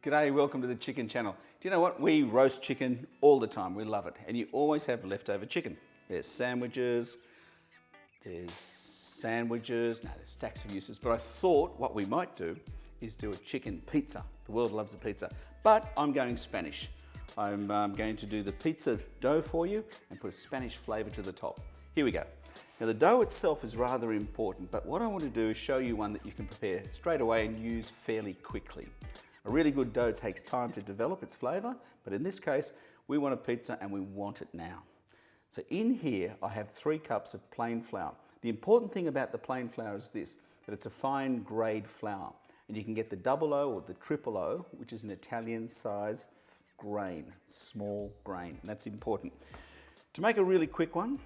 G'day, welcome to the Chicken Channel. Do you know what? We roast chicken all the time. We love it. And you always have leftover chicken. There's sandwiches, there's stacks of uses. But I thought what we might do is do a chicken pizza. The world loves a pizza. But I'm going Spanish. I'm going to do the pizza dough for you and put a Spanish flavour to the top. Here we go. Now the dough itself is rather important, but what I want to do is show you one that you can prepare straight away and use fairly quickly. A really good dough takes time to develop its flavour, but in this case, we want a pizza and we want it now. So in here, I have 3 cups of plain flour. The important thing about the plain flour is this, that it's a fine grade flour. And you can get the 00 or the 000, which is an Italian size grain, small grain, and that's important. To make a really quick one,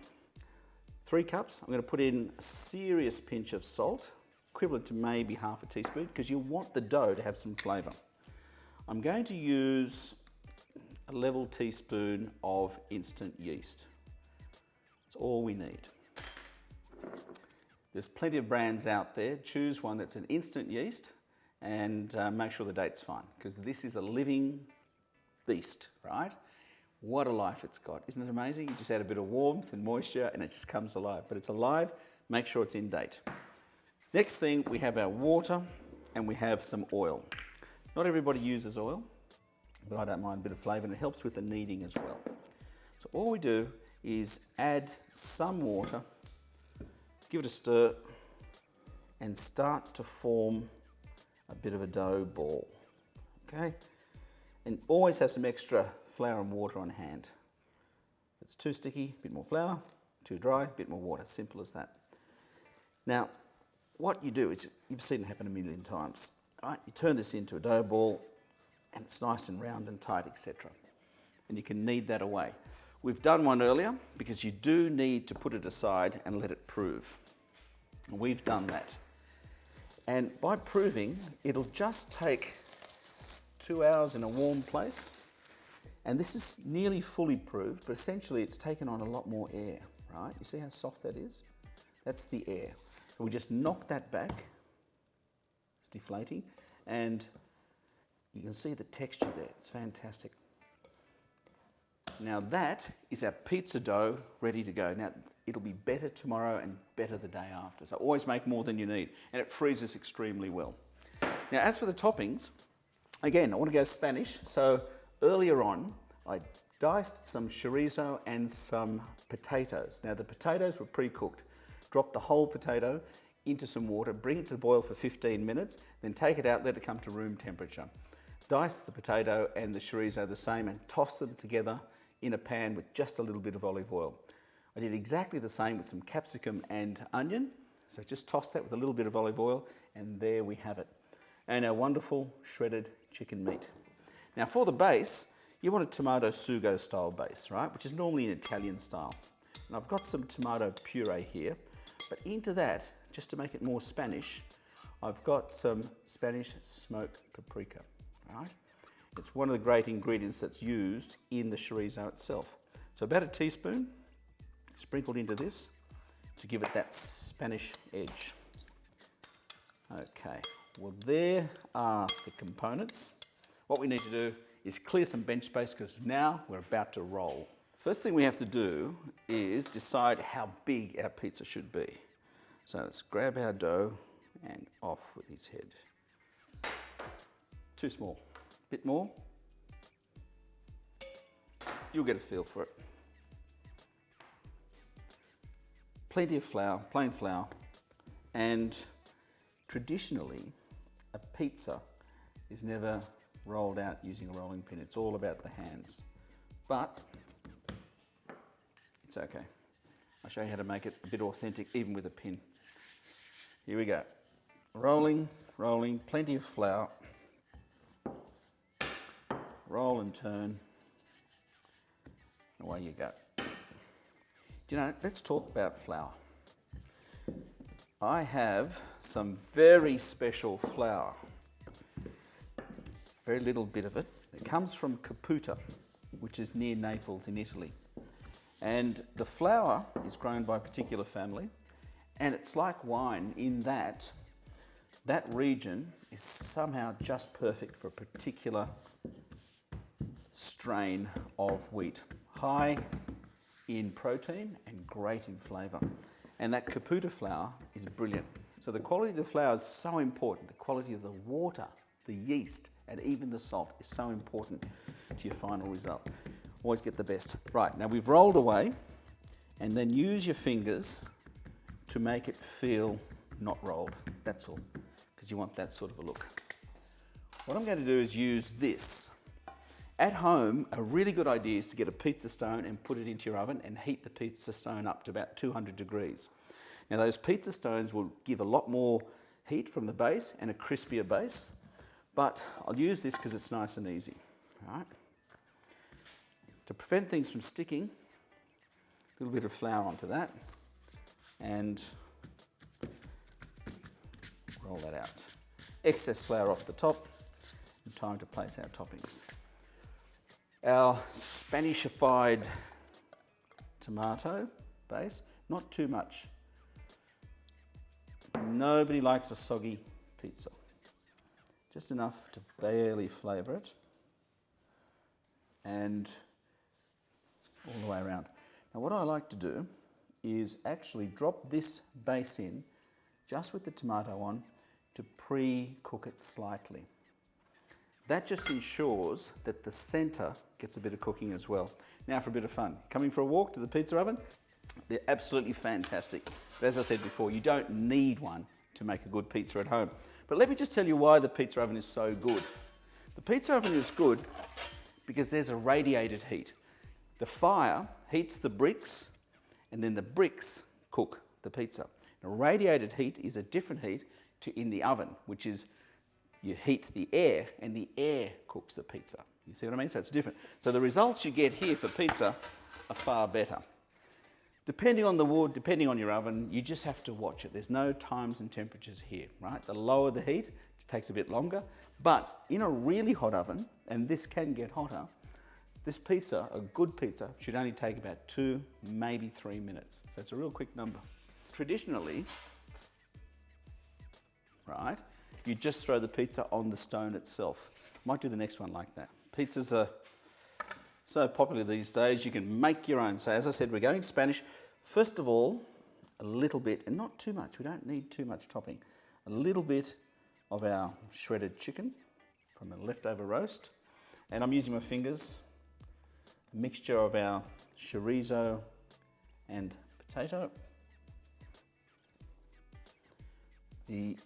3 cups, I'm going to put in a serious pinch of salt, equivalent to maybe half a teaspoon, because you want the dough to have some flavour. I'm going to use a level teaspoon of instant yeast. That's all we need. There's plenty of brands out there. Choose one that's an instant yeast and make sure the date's fine, because this is a living beast, right? What a life it's got. Isn't it amazing? You just add a bit of warmth and moisture and it just comes alive. But it's alive, make sure it's in date. Next thing, we have our water and we have some oil. Not everybody uses oil, but I don't mind a bit of flavour and it helps with the kneading as well. So all we do is add some water, give it a stir, and start to form a bit of a dough ball, okay? And always have some extra flour and water on hand. If it's too sticky, a bit more flour, too dry, a bit more water, simple as that. Now, what you do is, you've seen it happen a million times, right? You turn this into a dough ball and it's nice and round and tight, etc. And you can knead that away. We've done one earlier because you do need to put it aside and let it prove. And we've done that. And by proving, it'll just take 2 hours in a warm place. And this is nearly fully proved, but essentially it's taken on a lot more air, right? You see how soft that is? That's the air. We just knock that back, it's deflating, and you can see the texture there, it's fantastic. Now that is our pizza dough ready to go. Now it'll be better tomorrow and better the day after, so always make more than you need, and it freezes extremely well. Now as for the toppings, again, I want to go Spanish, so earlier on I diced some chorizo and some potatoes. Now the potatoes were pre-cooked. Drop the whole potato into some water, bring it to the boil for 15 minutes, then take it out, let it come to room temperature. Dice the potato and the chorizo the same and toss them together in a pan with just a little bit of olive oil. I did exactly the same with some capsicum and onion, so just toss that with a little bit of olive oil and there we have it. And our wonderful shredded chicken meat. Now for the base, you want a tomato sugo style base, right? Which is normally an Italian style. And I've got some tomato puree here. But into that, just to make it more Spanish, I've got some Spanish smoked paprika, right? It's one of the great ingredients that's used in the chorizo itself. So about a teaspoon sprinkled into this to give it that Spanish edge. Okay, well there are the components. What we need to do is clear some bench space because now we're about to roll. First thing we have to do is decide how big our pizza should be. So let's grab our dough and off with his head. Too small. Bit more. You'll get a feel for it. Plenty of flour, plain flour, and traditionally a pizza is never rolled out using a rolling pin. It's all about the hands. But it's okay. I'll show you how to make it a bit authentic, even with a pin. Here we go. Rolling, rolling, plenty of flour. Roll and turn. Away you go. Do you know, let's talk about flour. I have some very special flour. Very little bit of it. It comes from Caputa, which is near Naples in Italy. And the flour is grown by a particular family, and it's like wine in that that region is somehow just perfect for a particular strain of wheat. High in protein and great in flavour. And that Caputa flour is brilliant. So the quality of the flour is so important. The quality of the water, the yeast, and even the salt is so important to your final result. Always get the best. Right, now we've rolled away, and then use your fingers to make it feel not rolled. That's all, because you want that sort of a look. What I'm going to do is use this. At home, a really good idea is to get a pizza stone and put it into your oven and heat the pizza stone up to about 200 degrees. Now those pizza stones will give a lot more heat from the base and a crispier base, but I'll use this because it's nice and easy. All right. To prevent things from sticking, a little bit of flour onto that and roll that out. Excess flour off the top, and time to place our toppings. Our Spanishified tomato base, not too much. Nobody likes a soggy pizza. Just enough to barely flavour it. And all the way around. Now what I like to do is actually drop this base in just with the tomato on to pre-cook it slightly. That just ensures that the centre gets a bit of cooking as well. Now for a bit of fun. Coming for a walk to the pizza oven? They're absolutely fantastic. But as I said before, you don't need one to make a good pizza at home. But let me just tell you why the pizza oven is so good. The pizza oven is good because there's a radiated heat. The fire heats the bricks and then the bricks cook the pizza. Now, radiated heat is a different heat to in the oven, which is you heat the air and the air cooks the pizza. You see what I mean? So it's different. So the results you get here for pizza are far better. Depending on the wood, depending on your oven, you just have to watch it. There's no times and temperatures here, right? The lower the heat, it takes a bit longer. But in a really hot oven, and this can get hotter, this pizza, a good pizza, should only take about 2, maybe 3 minutes. So it's a real quick number. Traditionally, right, you just throw the pizza on the stone itself. Might do the next one like that. Pizzas are so popular these days, you can make your own. So as I said, we're going Spanish. First of all, a little bit, and not too much, we don't need too much topping. A little bit of our shredded chicken from a leftover roast. And I'm using my fingers, a mixture of our chorizo and potato. The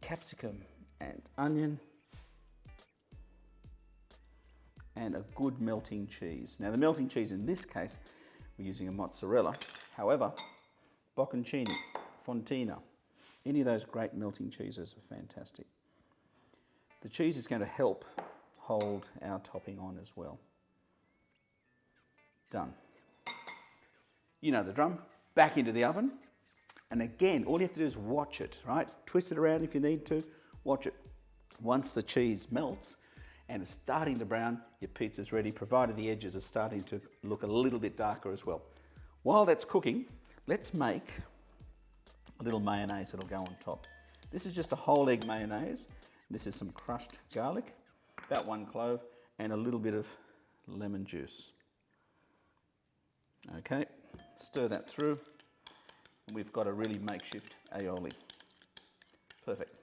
capsicum and onion. And a good melting cheese. Now the melting cheese in this case, we're using a mozzarella. However, bocconcini, fontina, any of those great melting cheeses are fantastic. The cheese is going to help hold our topping on as well. Done. You know the drum, back into the oven. And again, all you have to do is watch it, right? Twist it around if you need to, watch it. Once the cheese melts, and it's starting to brown, your pizza's ready, provided the edges are starting to look a little bit darker as well. While that's cooking, let's make a little mayonnaise that'll go on top. This is just a whole egg mayonnaise. This is some crushed garlic, about 1 clove, and a little bit of lemon juice. Okay, stir that through, and we've got a really makeshift aioli. Perfect.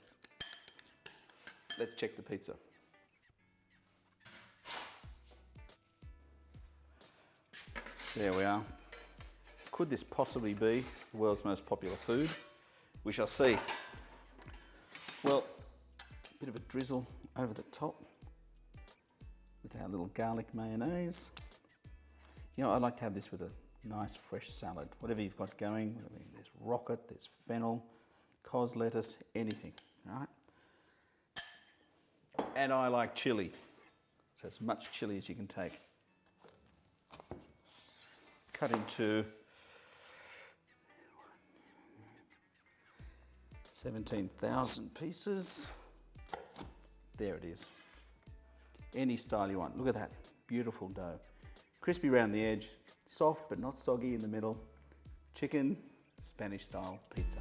Let's check the pizza. There we are. Could this possibly be the world's most popular food? We shall see. Well, a bit of a drizzle over the top with our little garlic mayonnaise. You know, I like to have this with a nice fresh salad. Whatever you've got going, there's rocket, there's fennel, cos lettuce, anything, right? And I like chilli, so as much chilli as you can take. Cut into 17,000 pieces. There it is. Any style you want. Look at that, beautiful dough. Crispy around the edge, soft but not soggy in the middle. Chicken, Spanish style pizza.